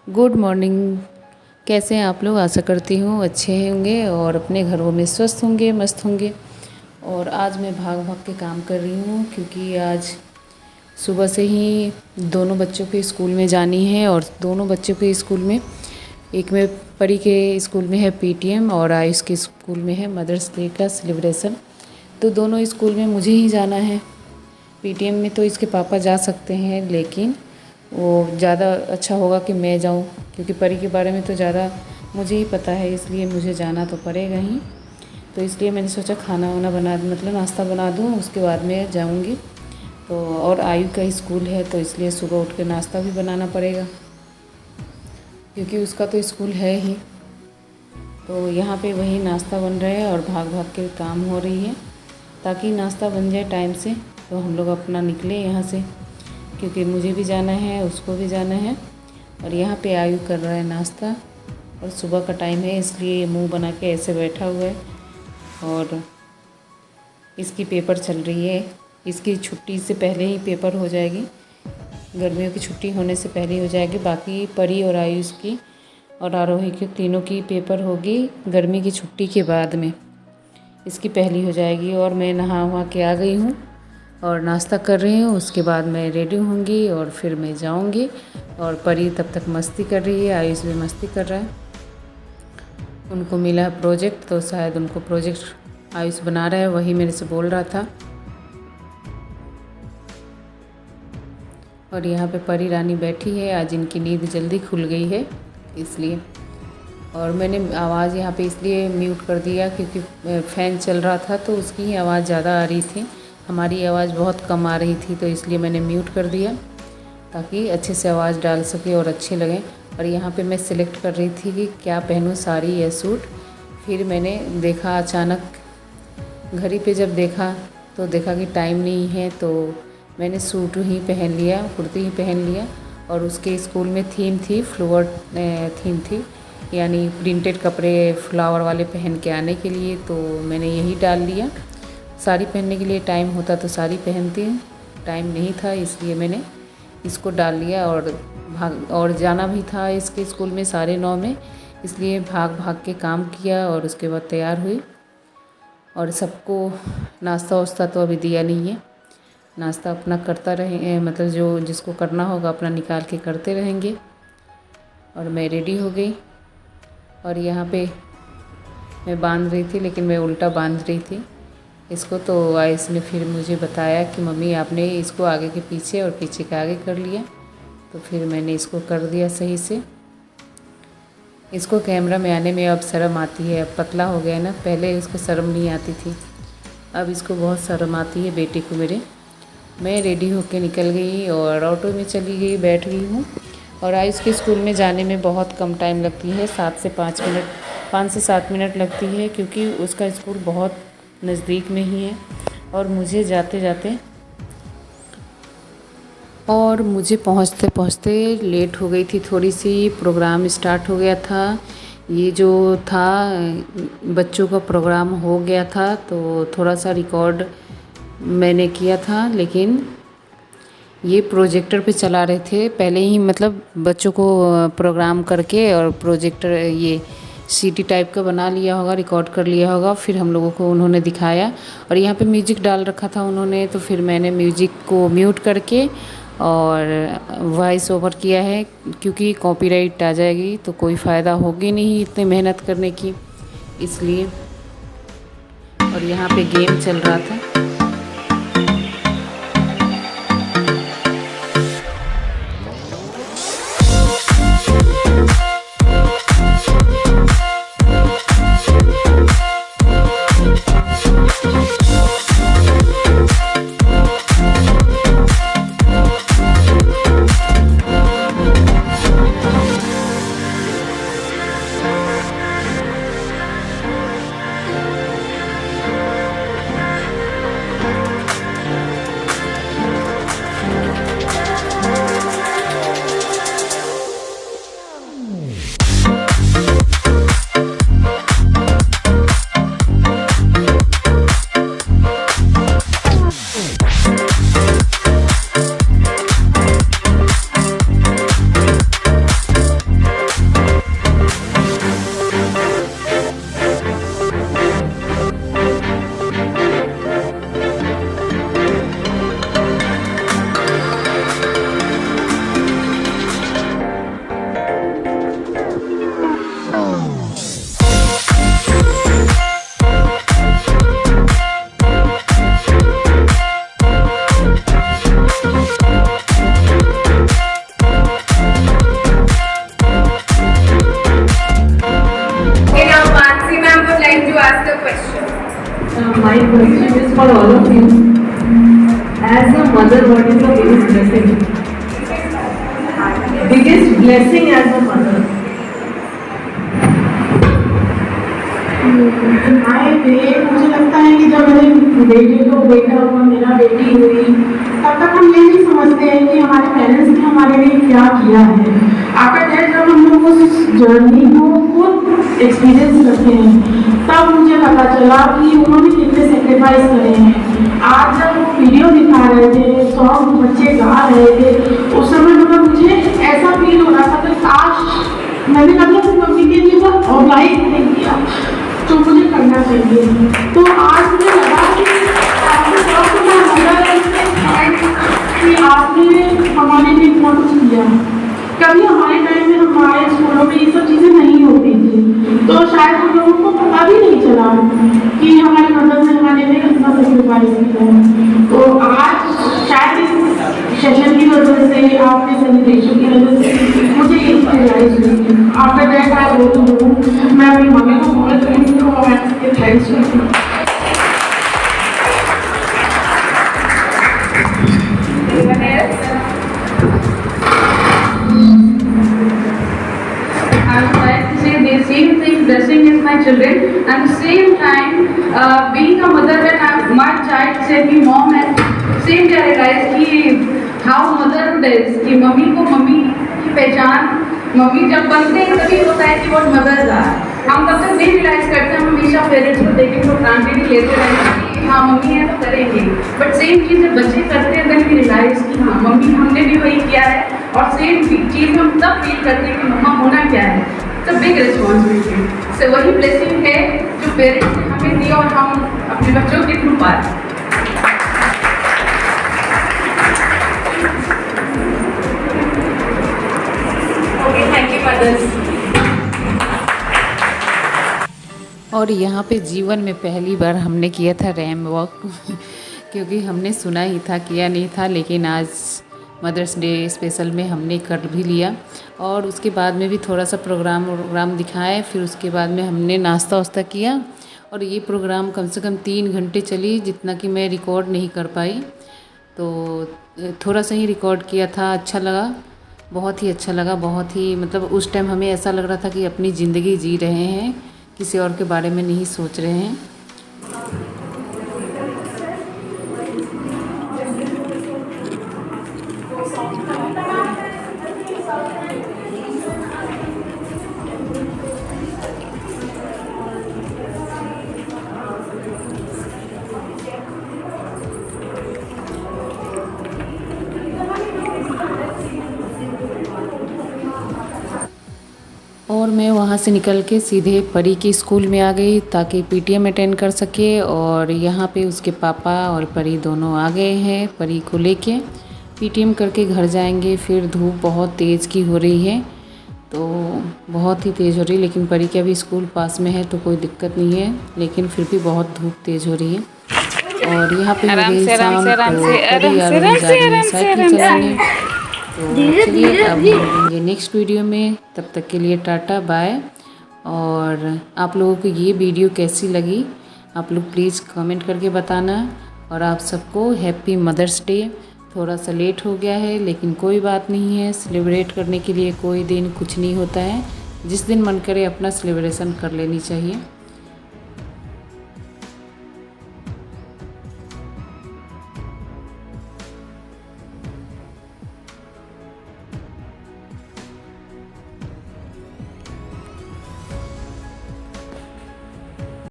Good morning. कैसे हैं आप लोग? आशा करती हूँ अच्छे होंगे और अपने घरों में स्वस्थ होंगे, मस्त होंगे। और आज मैं भाग भाग के काम कर रही हूँ क्योंकि आज सुबह से ही दोनों बच्चों के स्कूल में जानी है। और दोनों बच्चों के स्कूल में, एक में परी के स्कूल में है पीटीएम और आयुष के स्कूल में है मदर्स डे का सेलिब्रेशन। तो दोनों स्कूल में मुझे ही जाना है। पीटीएम में तो इसके पापा जा सकते हैं, लेकिन वो ज़्यादा अच्छा होगा कि मैं जाऊं, क्योंकि परी के बारे में तो ज़्यादा मुझे ही पता है, इसलिए मुझे जाना तो पड़ेगा ही। तो इसलिए मैंने सोचा खाना वाना बना, मतलब नाश्ता बना दूं, उसके बाद में जाऊंगी। तो और आयु का स्कूल है, तो इसलिए सुबह उठ के नाश्ता भी बनाना पड़ेगा, क्योंकि उसका तो स्कूल है ही। तो यहाँ पे वही नाश्ता बन रहा है और भाग भाग के काम हो रही है, ताकि नाश्ता बन जाए टाइम से, तो हम लोग अपना निकले यहाँ से, क्योंकि मुझे भी जाना है, उसको भी जाना है। और यहाँ पे आयु कर रहा है नाश्ता, और सुबह का टाइम है, इसलिए मुंह बना के ऐसे बैठा हुआ है। और इसकी पेपर चल रही है, इसकी छुट्टी से पहले ही पेपर हो जाएगी, गर्मियों की छुट्टी होने से पहले हो जाएगी। बाकी परी और आयुष की और आरोही की, तीनों की पेपर होगी गर्मी की छुट्टी के बाद में, इसकी पहली हो जाएगी। और मैं नहा वहा के आ गई हूँ और नाश्ता कर रही हूँ, उसके बाद मैं रेडी होंगी और फिर मैं जाऊँगी। और परी तब तक मस्ती कर रही है, आयुष भी मस्ती कर रहा है। उनको मिला है प्रोजेक्ट, तो शायद उनको प्रोजेक्ट आयुष बना रहा है, वही मेरे से बोल रहा था। और यहाँ पे परी रानी बैठी है, आज इनकी नींद जल्दी खुल गई है इसलिए। और मैंने आवाज़ यहाँ पे इसलिए म्यूट कर दिया क्योंकि फ़ैन चल रहा था, तो उसकी ही आवाज़ ज़्यादा आ रही थी, हमारी आवाज़ बहुत कम आ रही थी, तो इसलिए मैंने म्यूट कर दिया ताकि अच्छे से आवाज़ डाल सके और अच्छे लगे। और यहाँ पे मैं सिलेक्ट कर रही थी कि क्या पहनूँ, साड़ी या सूट। फिर मैंने देखा, अचानक घड़ी पे जब देखा तो देखा कि टाइम नहीं है, तो मैंने सूट ही पहन लिया, कुर्ती ही पहन लिया। और उसके स्कूल में थीम थी, फ्लोवर थीम थी, यानी प्रिंटेड कपड़े फ्लावर वाले पहन के आने के लिए, तो मैंने यही डाल लिया। साड़ी पहनने के लिए टाइम होता तो साड़ी पहनती, टाइम नहीं था, इसलिए मैंने इसको डाल लिया। और जाना भी था इसके स्कूल में 9:30 में, इसलिए भाग भाग के काम किया और उसके बाद तैयार हुई। और सबको नाश्ता वास्ता तो अभी दिया नहीं है, नाश्ता अपना करता रहे, मतलब जो जिसको करना होगा अपना निकाल के करते रहेंगे। और मैं रेडी हो गई, और यहाँ पे मैं बांध रही थी, लेकिन मैं उल्टा बांध रही थी इसको। तो आयुष ने फिर मुझे बताया कि मम्मी आपने इसको आगे के पीछे और पीछे के आगे कर लिया, तो फिर मैंने इसको कर दिया सही से। इसको कैमरा में आने में अब शर्म आती है, अब पतला हो गया है ना, पहले इसको शर्म नहीं आती थी, अब इसको बहुत शर्म आती है बेटे को मेरे। मैं रेडी होके निकल गई और ऑटो में चली गई, बैठ गई हूँ। और आयुष के स्कूल में जाने में बहुत कम टाइम लगती है, 5 से 7 मिनट लगती है, क्योंकि उसका स्कूल बहुत नज़दीक में ही है। और मुझे पहुँचते पहुँचते लेट हो गई थी थोड़ी सी, प्रोग्राम स्टार्ट हो गया था। ये जो था बच्चों का प्रोग्राम हो गया था, तो थोड़ा सा रिकॉर्ड मैंने किया था, लेकिन ये प्रोजेक्टर पे चला रहे थे पहले ही, मतलब बच्चों को प्रोग्राम करके, और प्रोजेक्टर ये सीडी टाइप का बना लिया होगा, रिकॉर्ड कर लिया होगा, फिर हम लोगों को उन्होंने दिखाया। और यहाँ पे म्यूजिक डाल रखा था उन्होंने, तो फिर मैंने म्यूजिक को म्यूट करके और वॉइस ओवर किया है, क्योंकि कॉपीराइट आ जाएगी तो कोई फ़ायदा होगी नहीं इतनी मेहनत करने की, इसलिए। और यहाँ पे गेम चल रहा था। blessing as a mother. मुझे लगता है कि जब मेरे बेटे को बेटा हुआ, मेरा बेटी हुई, तब तक हम ये नहीं समझते हैं कि हमारे पेरेंट्स ने हमारे लिए क्या किया है। आफ्टर दैट जब हम लोग उस जर्नी को खुद एक्सपीरियंस करते हैं, तब मुझे पता चला कि उन्होंने कितने सेक्रीफाइस करे हैं। आज जब वो वीडियो दिखा रहे थे, सॉन्ग बच्चे गा रहे थे, उस समय मतलब मुझे ऐसा फील हो रहा था कि काश मैंने कभी अपनी मम्मी के लिए वो ऑर्गेनाइज नहीं किया तो मुझे करना चाहिए। तो आज मुझे लगा कि आपने हमारे लिए इतना कुछ किया। कभी हमारे टाइम में हमारे स्कूलों में ये सब चीज़ें नहीं होती थी, तो शायद उन लोगों को पता भी नहीं चला कि हमारी मदद ने हमारे लिए कितना सेक्रीफाइस किया है। तो आज शायद इस सेशन की वजह से, आपके सेलिब्रेशन की वजह से मुझे ये रियलाइज हुई। After that I go to home, मैं अपनी मम्मी को कॉल करूँगी और मैं थैंक्स करूँगी। Same thing, blessing is my children, and the same time being a mother, when my child said me mom, and same day I realized कि how motherhood is, कि mummy को mummy की पहचान mummy जब बनते हैं तभी होता है कि वो मदर्स आर। हम तब तक नहीं रियलाइज करते, हम हमेशा पेरेंट्स को देखें तो ट्रांसलेट ही लेते रहेंगे कि हाँ मम्मी है तो करेंगे, बट सेम चीज़ जब बच्चे करते हैं तभी रियलाइज कि हाँ मम्मी हमने भी वही किया है, और सेम चीज़ हम तब फील करते हैं कि मम्मा होना क्या है। It's a big responsibility. से वही ब्लेसिंग है जो पेरेंट्स ने हमें दिया और हम अपने बच्चों के थ्रू पाए। Okay, thank you mothers. और यहाँ पे जीवन में पहली बार हमने किया था रैम वॉक क्योंकि हमने सुना ही था, किया नहीं था, लेकिन आज मदर्स डे स्पेशल में हमने कर भी लिया। और उसके बाद में भी थोड़ा सा प्रोग्राम दिखाए, फिर उसके बाद में हमने नाश्ता वास्ता किया। और ये प्रोग्राम कम से कम 3 घंटे चली, जितना कि मैं रिकॉर्ड नहीं कर पाई, तो थोड़ा सा ही रिकॉर्ड किया था। अच्छा लगा, बहुत ही अच्छा लगा, बहुत ही मतलब उस टाइम हमें ऐसा लग रहा था कि अपनी ज़िंदगी जी रहे हैं, किसी और के बारे में नहीं सोच रहे हैं। और मैं वहाँ से निकल के सीधे परी के स्कूल में आ गई ताकि पीटीएम अटेंड कर सके। और यहाँ पे उसके पापा और परी दोनों आ गए हैं परी को लेके। पीटीएम करके घर जाएंगे। फिर धूप बहुत तेज़ की हो रही है, तो बहुत ही तेज़ हो रही है, लेकिन परी का भी स्कूल पास में है तो कोई दिक्कत नहीं है, लेकिन फिर भी बहुत धूप तेज़ हो रही है। और यहाँ पे हो गई शाम, तो परी आ रही है साइकिल चलाने। तो चलिए अब मिलेंगे नेक्स्ट वीडियो में, तब तक के लिए टाटा बाय। और आप लोगों को ये वीडियो कैसी लगी आप लोग प्लीज़ कमेंट करके बताना। और आप सबको हैप्पी मदर्स डे। थोड़ा सा लेट हो गया है, लेकिन कोई बात नहीं है, सेलिब्रेट करने के लिए कोई दिन कुछ नहीं होता है। जिस दिन मन करे अपना सेलिब्रेशन कर लेनी चाहिए।